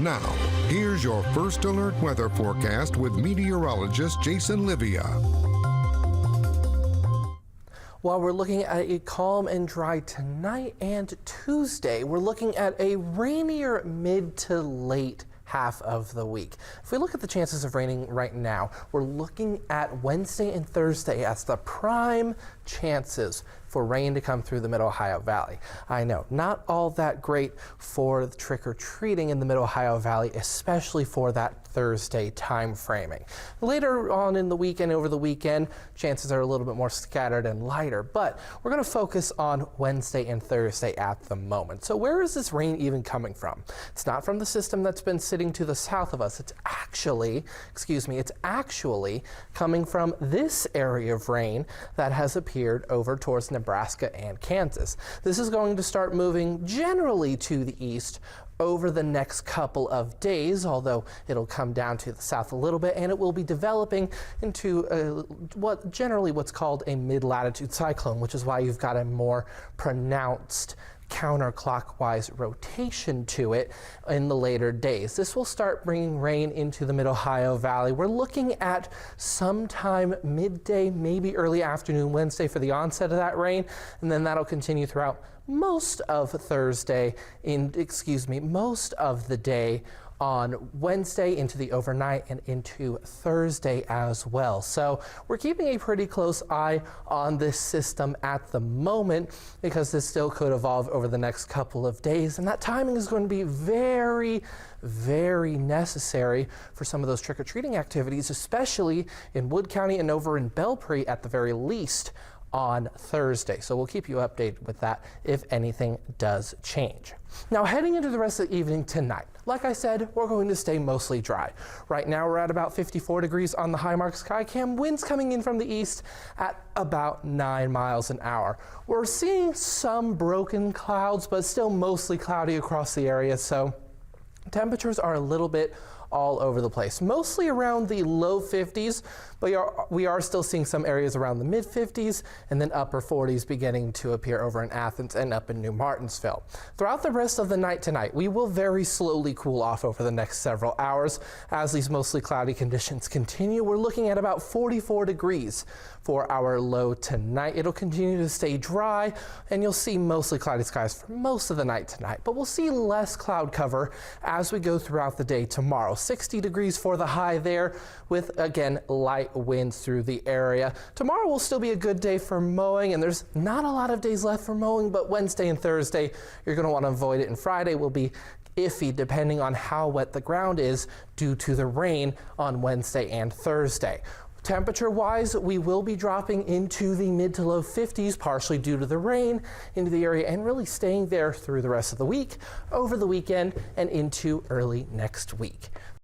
Now, here's your first alert weather forecast with meteorologist Jason Livia. While we're looking at a calm and dry tonight and Tuesday, we're looking at a rainier mid to late half of the week. If we look at the chances of raining right now, we're looking at Wednesday and Thursday as the prime chances for rain to come through the Mid-Ohio Valley. I know, not all that great for the trick-or-treating in the Mid-Ohio Valley, especially for that Thursday time framing. Later on in the weekend, over the weekend, chances are a little bit more scattered and lighter, but we're going to focus on Wednesday and Thursday at the moment. So where is this rain even coming from? It's not from the system that's been sitting to the south of us. It's actually coming from this area of rain that has appeared over towards Nebraska and Kansas. This is going to start moving generally to the east over the next couple of days, although it'll come down to the south a little bit, and it will be developing into what's called a mid-latitude cyclone, which is why you've got a more pronounced counterclockwise rotation to it in the later days. This will start bringing rain into the Mid-Ohio Valley. We're looking at sometime midday, maybe early afternoon Wednesday for the onset of that rain, and then that'll continue throughout most of most of the day on Wednesday into the overnight and into Thursday as well. So we're keeping a pretty close eye on this system at the moment because this still could evolve over the next couple of days, and that timing is going to be very, very necessary for some of those trick-or-treating activities, especially in Wood County and over in Belpre at the very least on Thursday. So we'll keep you updated with that if anything does change. Now, heading into the rest of the evening tonight, like I said, we're going to stay mostly dry. Right now we're at about 54 degrees on the Highmark Skycam, winds coming in from the east at about 9 miles an hour. We're seeing some broken clouds, but still mostly cloudy across the area, so temperatures are a little bit all over the place, mostly around the low 50s, but we are still seeing some areas around the mid 50s and then upper 40s beginning to appear over in Athens and up in New Martinsville. Throughout the rest of the night tonight, we will very slowly cool off over the next several hours as these mostly cloudy conditions continue. We're looking at about 44 degrees for our low tonight. It'll continue to stay dry, and you'll see mostly cloudy skies for most of the night tonight, but we'll see less cloud cover as we go throughout the day tomorrow. 60 degrees for the high there with, again, light winds through the area. Tomorrow will still be a good day for mowing, and there's not a lot of days left for mowing, but Wednesday and Thursday, you're going to want to avoid it, and Friday will be iffy depending on how wet the ground is due to the rain on Wednesday and Thursday. Temperature-wise, we will be dropping into the mid to low 50s, partially due to the rain into the area, and really staying there through the rest of the week, over the weekend, and into early next week.